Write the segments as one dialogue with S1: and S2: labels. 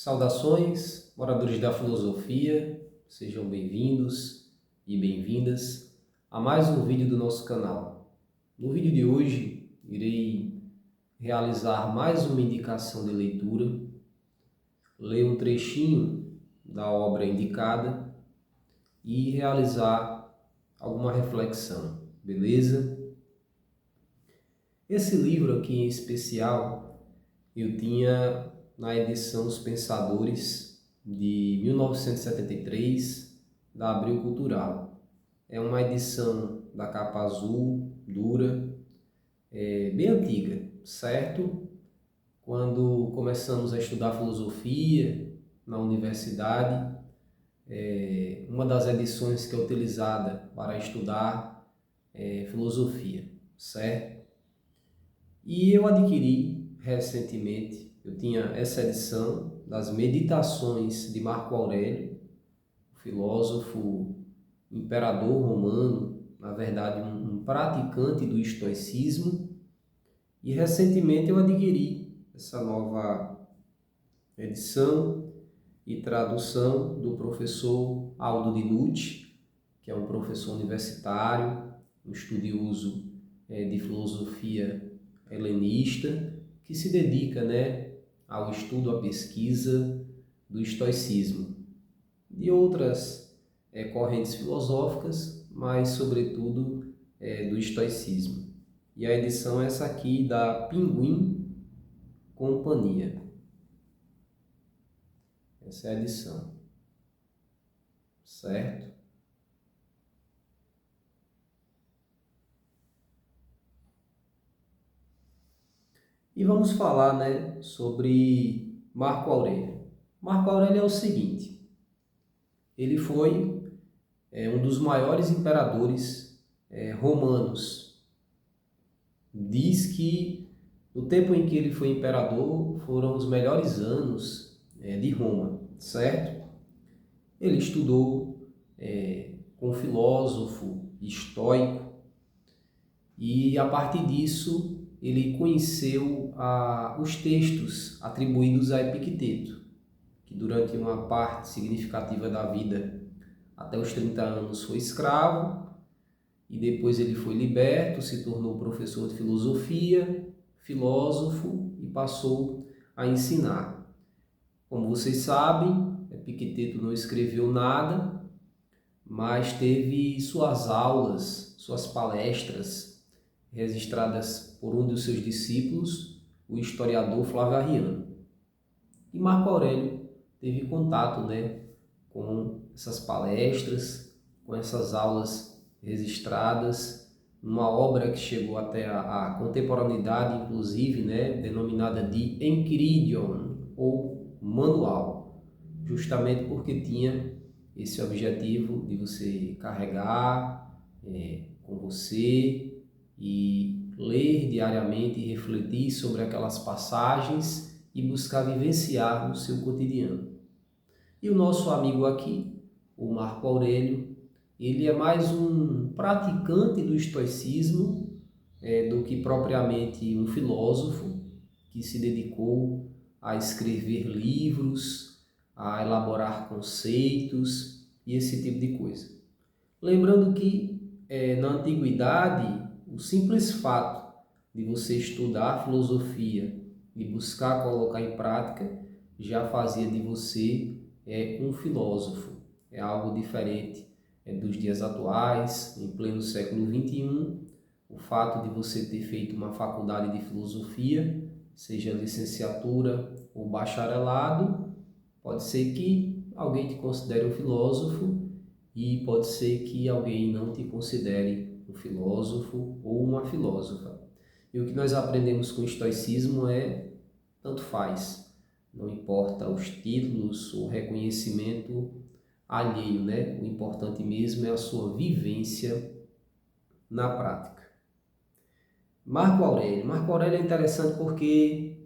S1: Saudações, moradores da filosofia, sejam bem-vindos e bem-vindas a mais um vídeo do nosso canal. No vídeo de hoje, irei realizar mais uma indicação de leitura, ler um trechinho da obra indicada e realizar alguma reflexão, beleza? Esse livro aqui em especial, eu tinha na edição Os Pensadores, de 1973, da Abril Cultural. É uma edição da capa azul, dura, bem antiga, certo? Quando começamos a estudar filosofia na universidade, uma das edições que é utilizada para estudar filosofia, certo? E eu adquiri recentemente, eu tinha essa edição das Meditações de Marco Aurélio, filósofo, imperador romano, na verdade um praticante do estoicismo, e recentemente eu adquiri essa nova edição e tradução do professor Aldo Di Nucci, que é um professor universitário, um estudioso de filosofia helenista, que se dedica, ao estudo, à pesquisa do estoicismo e outras correntes filosóficas, mas sobretudo do estoicismo. E a edição é essa aqui da Pinguim Companhia. Essa é a edição, certo? E vamos falar, sobre Marco Aurélio. Marco Aurélio é o seguinte: ele foi um dos maiores imperadores romanos. Diz que no tempo em que ele foi imperador foram os melhores anos de Roma, certo? Ele estudou com um filósofo estoico e a partir disso ele conheceu os textos atribuídos a Epicteto, que durante uma parte significativa da vida, até os 30 anos, foi escravo, e depois ele foi liberto, se tornou professor de filosofia, filósofo e passou a ensinar. Como vocês sabem, Epicteto não escreveu nada, mas teve suas aulas, suas palestras registradas por um dos seus discípulos, o historiador Flávio Arriano. E Marco Aurélio teve contato, com essas palestras, com essas aulas registradas, numa obra que chegou até a contemporaneidade, inclusive, denominada de Enchiridion, ou Manual, justamente porque tinha esse objetivo de você carregar com você e ler diariamente e refletir sobre aquelas passagens e buscar vivenciar no seu cotidiano. E o nosso amigo aqui, o Marco Aurélio, ele é mais um praticante do estoicismo do que propriamente um filósofo que se dedicou a escrever livros, a elaborar conceitos e esse tipo de coisa. Lembrando que na antiguidade, o simples fato de você estudar filosofia e buscar colocar em prática já fazia de você um filósofo. É algo diferente dos dias atuais, em pleno século XXI. O fato de você ter feito uma faculdade de filosofia, seja licenciatura ou bacharelado, pode ser que alguém te considere um filósofo e pode ser que alguém não te considere um filósofo ou uma filósofa. E o que nós aprendemos com o estoicismo é tanto faz. Não importa os títulos ou reconhecimento alheio, O importante mesmo é a sua vivência na prática. Marco Aurélio. Marco Aurélio é interessante porque,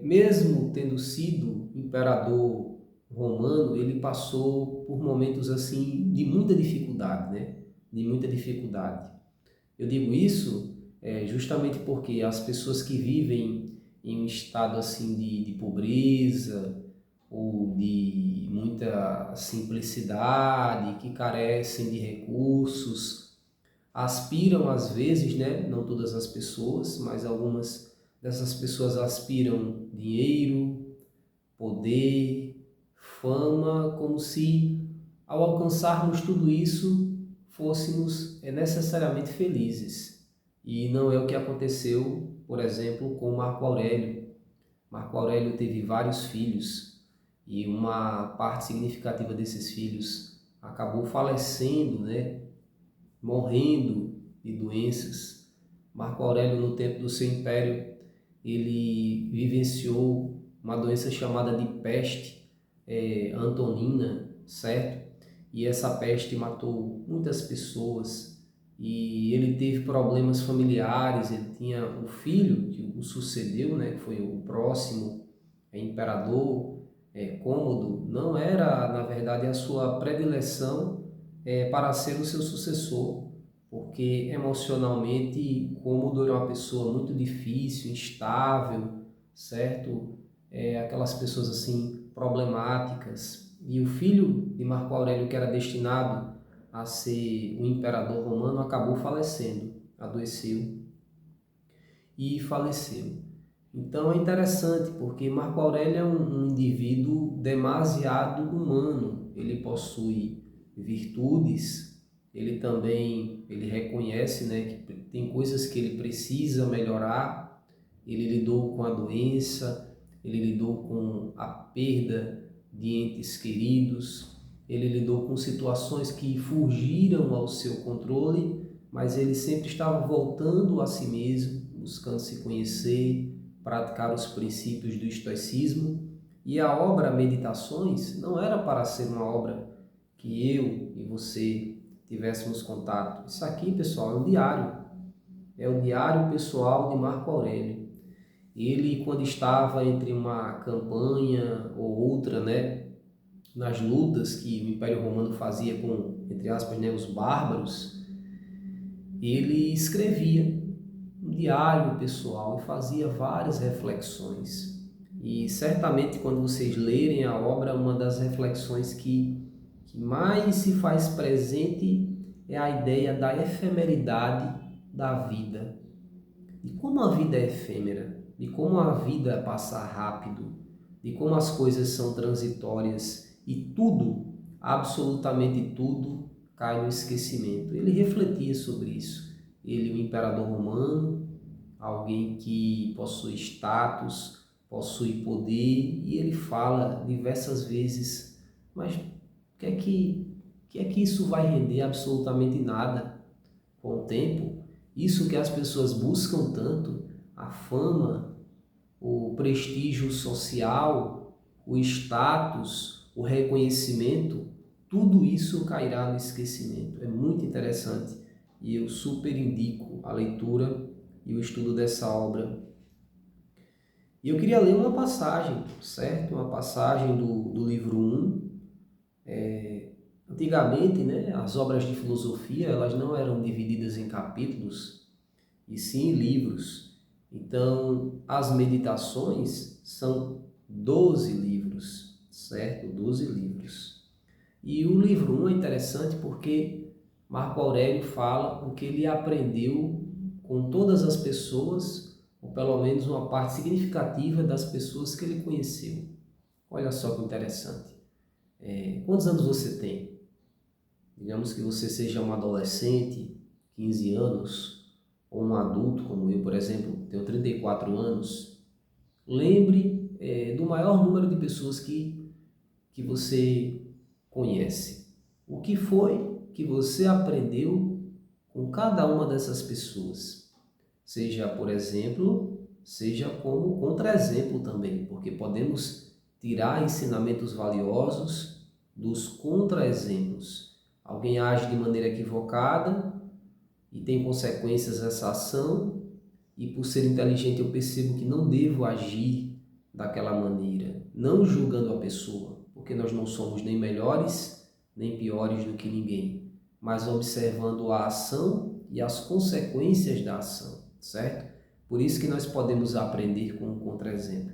S1: mesmo tendo sido imperador romano, ele passou por momentos assim de muita dificuldade, De muita dificuldade. Eu digo isso justamente porque as pessoas que vivem em um estado assim de pobreza, ou de muita simplicidade, que carecem de recursos, aspiram às vezes, né? Não todas as pessoas, mas algumas dessas pessoas aspiram dinheiro, poder, fama, como se ao alcançarmos tudo isso fôssemos necessariamente felizes. E não é o que aconteceu, por exemplo, com Marco Aurélio. Marco Aurélio teve vários filhos e uma parte significativa desses filhos acabou falecendo, né? Morrendo de doenças. Marco Aurélio, no tempo do seu império, ele vivenciou uma doença chamada de peste antonina, certo? E essa peste matou muitas pessoas e ele teve problemas familiares. Ele tinha um filho que o sucedeu, né, que foi o próximo imperador, Cômodo. Não era, na verdade, a sua predileção para ser o seu sucessor, porque emocionalmente Cômodo era uma pessoa muito difícil, instável, certo? Aquelas pessoas assim problemáticas. E o filho de Marco Aurélio, que era destinado a ser o imperador romano, acabou falecendo, adoeceu e faleceu. Então é interessante porque Marco Aurélio é um indivíduo demasiado humano. Ele possui virtudes, ele reconhece, né, que tem coisas que ele precisa melhorar. Ele lidou com a doença, ele lidou com a perda de entes queridos, ele lidou com situações que fugiram ao seu controle, mas ele sempre estava voltando a si mesmo, buscando se conhecer, praticar os princípios do estoicismo. E a obra Meditações não era para ser uma obra que eu e você tivéssemos contato. Isso aqui, pessoal, é o diário pessoal de Marco Aurélio. Ele, quando estava entre uma campanha ou outra, né, nas lutas que o Império Romano fazia com, entre aspas, né, os bárbaros, ele escrevia um diário pessoal e fazia várias reflexões. E certamente quando vocês lerem a obra, uma das reflexões que mais se faz presente é a ideia da efemeridade da vida. De como a vida é efêmera, de como a vida passa rápido, de como as coisas são transitórias e tudo, absolutamente tudo, cai no esquecimento. Ele refletia sobre isso. Ele, o imperador romano, alguém que possui status, possui poder, e ele fala diversas vezes, mas o que é que isso vai render? Absolutamente nada com o tempo. Isso que as pessoas buscam tanto, a fama, o prestígio social, o status, o reconhecimento, tudo isso cairá no esquecimento. É muito interessante e eu super indico a leitura e o estudo dessa obra. E eu queria ler uma passagem, certo? Uma passagem do livro 1. Antigamente, né, as obras de filosofia elas não eram divididas em capítulos, e sim em livros. Então, as meditações são 12 livros, certo? 12 livros. E o livro 1 é interessante porque Marco Aurélio fala o que ele aprendeu com todas as pessoas, ou pelo menos uma parte significativa das pessoas que ele conheceu. Olha só que interessante. Quantos anos você tem? Digamos que você seja um adolescente, 15 anos, ou um adulto como eu, por exemplo, tenho 34 anos. Lembre do maior número de pessoas que você conhece. O que foi que você aprendeu com cada uma dessas pessoas? Seja, por exemplo, seja como contra-exemplo também, porque podemos tirar ensinamentos valiosos dos contra-exemplos. Alguém age de maneira equivocada e tem consequências essa ação, e por ser inteligente eu percebo que não devo agir daquela maneira, não julgando a pessoa, porque nós não somos nem melhores nem piores do que ninguém, mas observando a ação e as consequências da ação, certo? Por isso que nós podemos aprender com um contra-exemplo.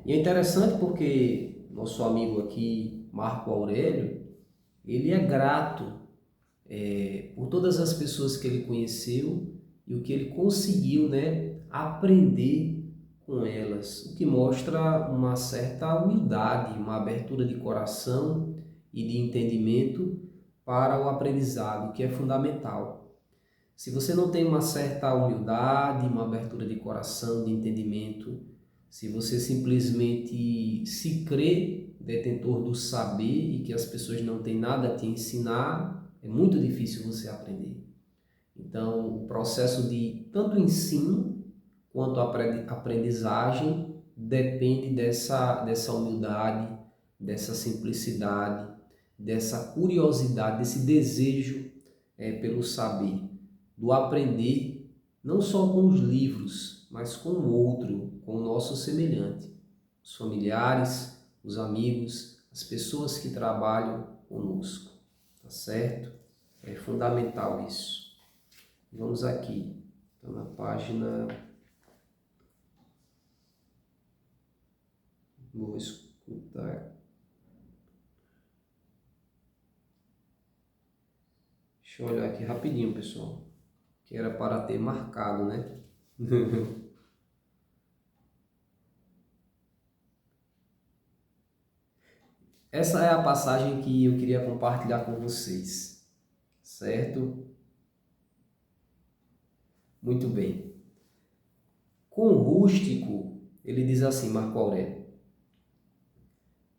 S1: E é interessante porque nosso amigo aqui, Marco Aurélio, ele é grato por todas as pessoas que ele conheceu e o que ele conseguiu, né, aprender com elas, o que mostra uma certa humildade, uma abertura de coração e de entendimento para o aprendizado, que é fundamental. Se você não tem uma certa humildade, uma abertura de coração, de entendimento, se você simplesmente se crê detentor do saber e que as pessoas não têm nada a te ensinar, é muito difícil você aprender. Então, o processo de tanto ensino quanto aprendizagem depende dessa humildade, dessa simplicidade, dessa curiosidade, desse desejo pelo saber, do aprender, não só com os livros, mas com o outro, com o nosso semelhante, os familiares, os amigos, as pessoas que trabalham conosco, tá certo? É fundamental isso. Vamos aqui, então, na página... Vou escutar. Deixa eu olhar aqui rapidinho, pessoal. Que era para ter marcado, né? Essa é a passagem que eu queria compartilhar com vocês, certo? Muito bem. Com o rústico, ele diz assim, Marco Aurélio: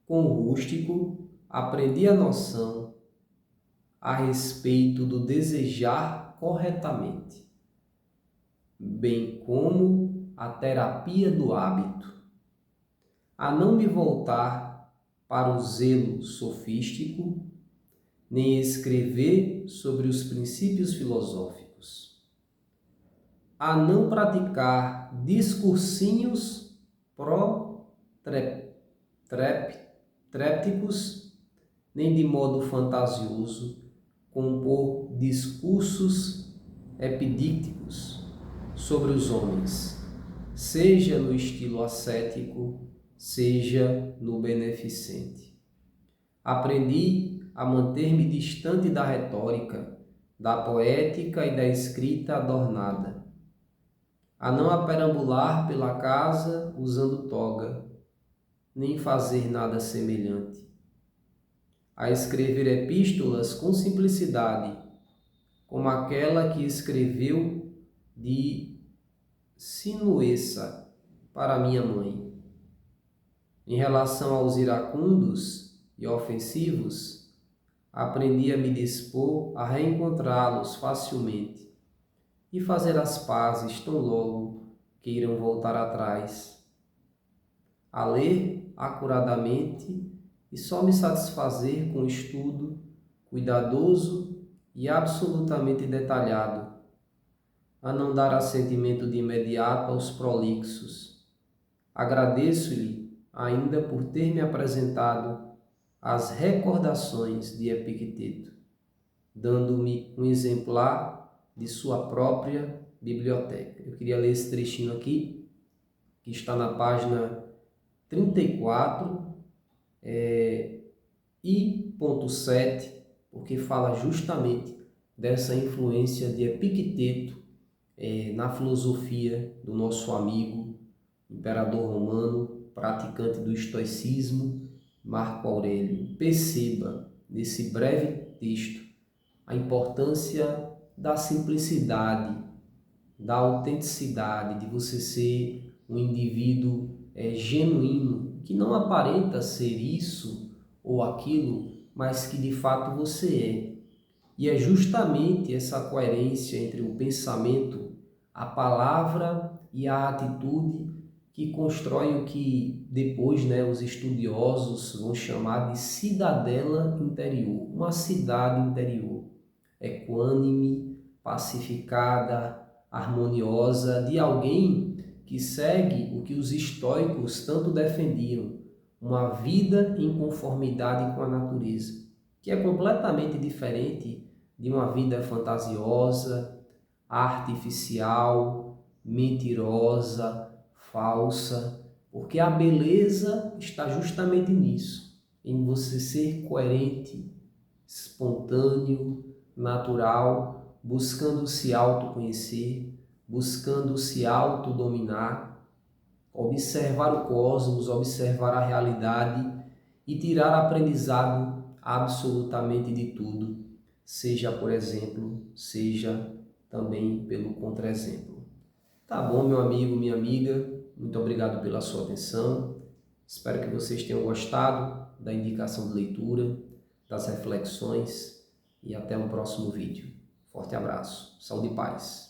S1: com o rústico, aprendi a noção a respeito do desejar corretamente, bem como a terapia do hábito, a não me voltar para o zelo sofístico, nem escrever sobre os princípios filosóficos, a não praticar discursinhos trépticos, nem de modo fantasioso compor discursos epidícticos sobre os homens, seja no estilo ascético, seja no beneficente. Aprendi a manter-me distante da retórica, da poética e da escrita adornada, a não aperambular pela casa usando toga, nem fazer nada semelhante, a escrever epístolas com simplicidade, como aquela que escreveu de Sinuessa para minha mãe. Em relação aos iracundos e ofensivos, aprendi a me dispor a reencontrá-los facilmente e fazer as pazes tão logo queiram voltar atrás, a ler acuradamente e só me satisfazer com estudo cuidadoso e absolutamente detalhado, a não dar assentimento de imediato aos prolixos. Agradeço-lhe ainda por ter me apresentado as recordações de Epicteto, dando-me um exemplar de sua própria biblioteca. Eu queria ler esse trechinho aqui, que está na página 34, I.7, porque fala justamente dessa influência de Epicteto na filosofia do nosso amigo, imperador romano, praticante do estoicismo, Marco Aurélio. Perceba, nesse breve texto, a importância da simplicidade, da autenticidade, de você ser um indivíduo genuíno, que não aparenta ser isso ou aquilo, mas que de fato você é. E é justamente essa coerência entre o pensamento, a palavra e a atitude que constrói o que depois, os estudiosos vão chamar de cidadela interior, uma cidade interior, equânime, pacificada, harmoniosa, de alguém que segue o que os estoicos tanto defendiam, uma vida em conformidade com a natureza, que é completamente diferente de uma vida fantasiosa, artificial, mentirosa, falsa, Porque a beleza está justamente nisso, em você ser coerente, espontâneo, natural, buscando se autoconhecer, buscando se autodominar, observar o cosmos, observar a realidade e tirar aprendizado absolutamente de tudo, seja por exemplo, seja também pelo contra-exemplo. Tá bom, meu amigo, minha amiga, muito obrigado pela sua atenção. Espero que vocês tenham gostado da indicação de leitura, das reflexões e até um próximo vídeo. Forte abraço, saúde e paz.